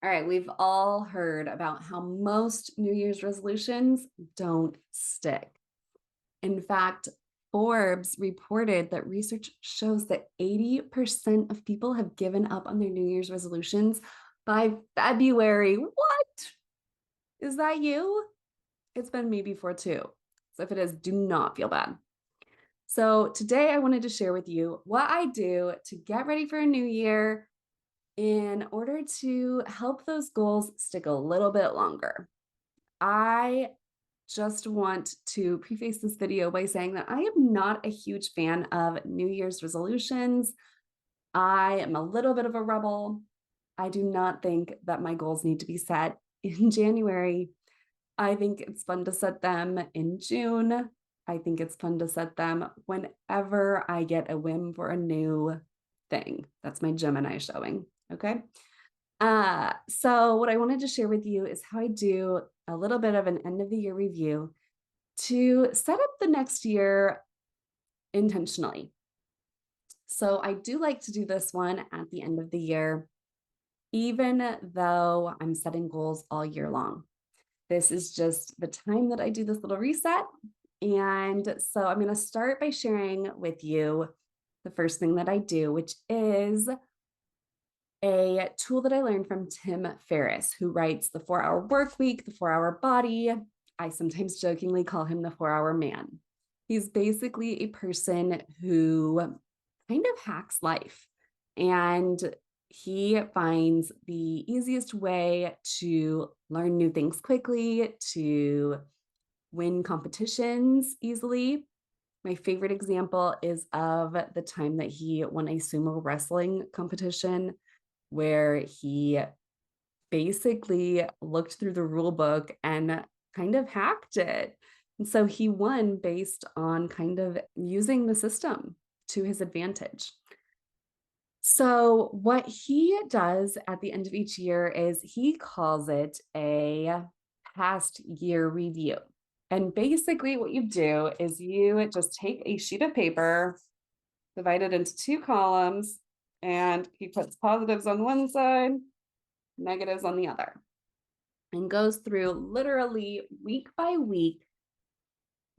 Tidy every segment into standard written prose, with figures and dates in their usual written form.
All right, we've all heard about how most New Year's resolutions don't stick. In fact, Forbes reported that research shows that 80% of people have given up on their New Year's resolutions by February. What? Is that you? It's been me before too. So if it is, do not feel bad. So today I wanted to share with you what I do to get ready for a new year in order to help those goals stick a little bit longer. I just want to preface this video by saying that I am not a huge fan of New Year's resolutions. I am a little bit of a rebel. I do not think that my goals need to be set in January. I think it's fun to set them in June. I think it's fun to set them whenever I get a whim for a new thing. That's my Gemini showing. Okay. So what I wanted to share with you is how I do a little bit of an end of the year review to set up the next year intentionally. So I do like to do this one at the end of the year, even though I'm setting goals all year long. This is just the time that I do this little reset. And so I'm going to start by sharing with you the first thing that I do, which is a tool that I learned from Tim Ferriss, who writes The 4 Hour Work Week, The 4 Hour Body. I sometimes jokingly call him the 4 Hour Man. He's basically a person who kind of hacks life, and he finds the easiest way to learn new things quickly, to win competitions easily. My favorite example is of the time that he won a sumo wrestling competition where he basically looked through the rule book and kind of hacked it. And so he won based on kind of using the system to his advantage. So, what he does at the end of each year is he calls it a past year review. And basically, what you do is you just take a sheet of paper, divide it into two columns, and he puts positives on one side, negatives on the other, and goes through literally week by week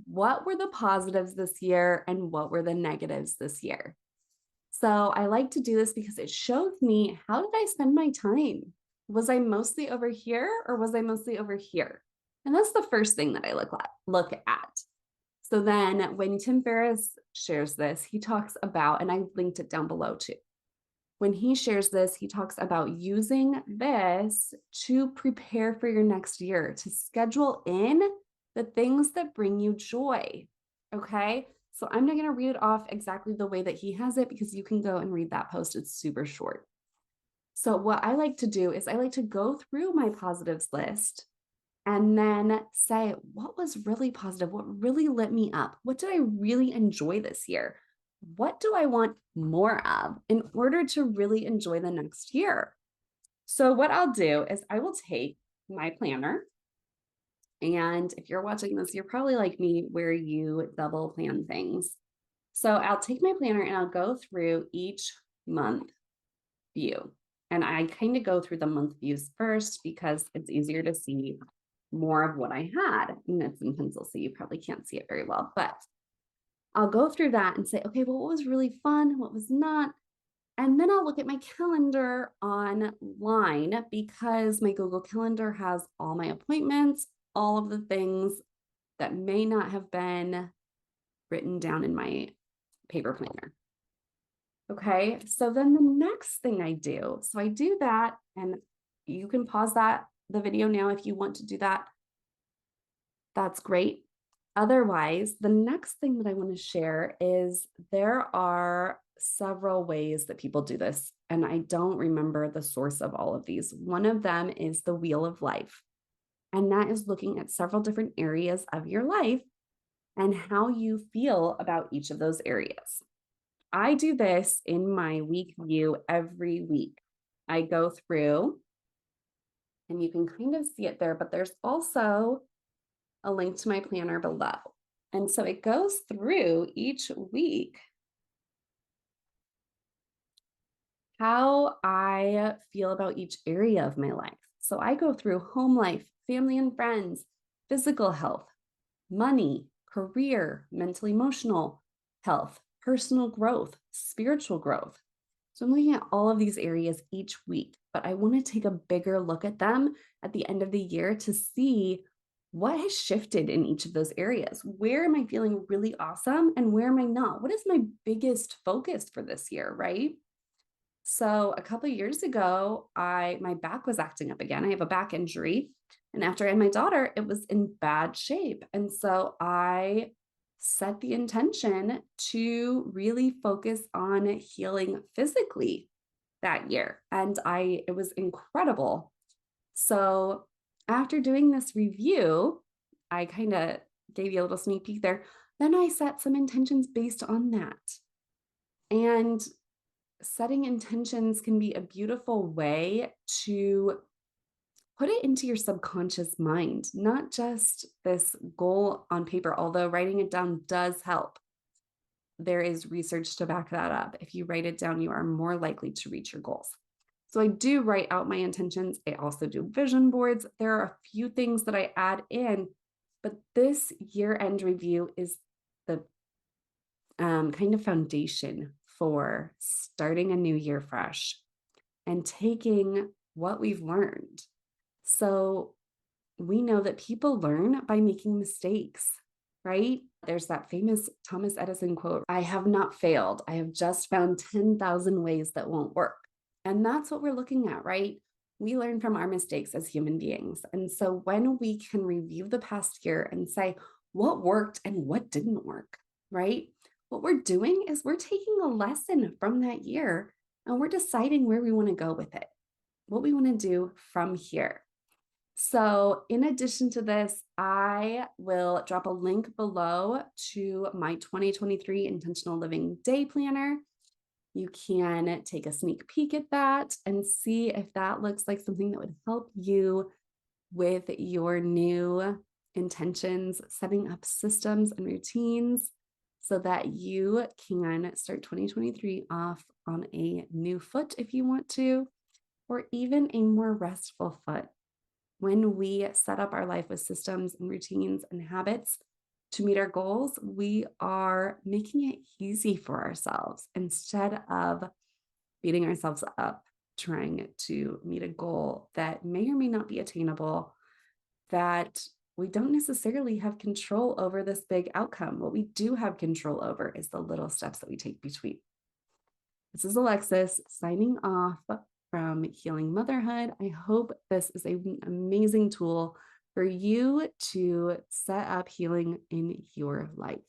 what were the positives this year and what were the negatives this year. So I like to do this because it shows me, how did I spend my time? Was I mostly over here or was I mostly over here? And that's the first thing that I look at. So then when Tim Ferriss shares this, he talks about, and I linked it down below too. When he shares this, he talks about using this to prepare for your next year, to schedule in the things that bring you joy. Okay. So I'm not going to read it off exactly the way that he has it because you can go and read that post. It's super short. So what I like to do is I like to go through my positives list and then say, what was really positive? What really lit me up? What did I really enjoy this year? What do I want more of in order to really enjoy the next year? So, what I'll do is I will take my planner. And if you're watching this, you're probably like me where you double plan things. So, I'll take my planner and I'll go through each month view. And I kind of go through the month views first because it's easier to see more of what I had. And it's in pencil, so you probably can't see it very well, but I'll go through that and say, okay, well, what was really fun? What was not? And then I'll look at my calendar online because my Google Calendar has all my appointments, all of the things that may not have been written down in my paper planner. Okay, so then the next thing I do, so I do that, and you can pause the video now if you want to do that. That's great. Otherwise, the next thing that I want to share is there are several ways that people do this, and I don't remember the source of all of these. One of them is the Wheel of Life, and that is looking at several different areas of your life and how you feel about each of those areas. I do this in my week view every week. I go through, and you can kind of see it there, but there's also a link to my planner below. And so it goes through each week how I feel about each area of my life. So I go through home life, family and friends, physical health, money, career, mental, emotional health, personal growth, spiritual growth. So I'm looking at all of these areas each week, but I want to take a bigger look at them at the end of the year to see what has shifted in each of those areas. Where am I feeling really awesome and where am I not? What is my biggest focus for this year, right? So a couple of years ago, I my back was acting up again. I have a back injury, and after I had my daughter, it was in bad shape. And so I set the intention to really focus on healing physically that year, and I it was incredible. So after doing this review, I kind of gave you a little sneak peek there. Then I set some intentions based on that. And setting intentions can be a beautiful way to put it into your subconscious mind, not just this goal on paper, although writing it down does help. There is research to back that up. If you write it down, you are more likely to reach your goals. So I do write out my intentions. I also do vision boards. There are a few things that I add in, but this year end review is the kind of foundation for starting a new year fresh and taking what we've learned. So we know that people learn by making mistakes, right? There's that famous Thomas Edison quote, I have not failed. I have just found 10,000 ways that won't work. And that's what we're looking at, right? We learn from our mistakes as human beings. And so when we can review the past year and say what worked and what didn't work, right? What we're doing is we're taking a lesson from that year and we're deciding where we want to go with it, what we want to do from here. So, in addition to this, I will drop a link below to my 2023 Intentional Living Day Planner. You can take a sneak peek at that and see if that looks like something that would help you with your new intentions, setting up systems and routines so that you can start 2023 off on a new foot if you want to, or even a more restful foot. When we set up our life with systems and routines and habits to meet our goals, we are making it easy for ourselves instead of beating ourselves up trying to meet a goal that may or may not be attainable, that we don't necessarily have control over this big outcome. What we do have control over is the little steps that we take between. This is Alexis signing off from Healing Motherhood. I hope this is an amazing tool for you to set up healing in your life.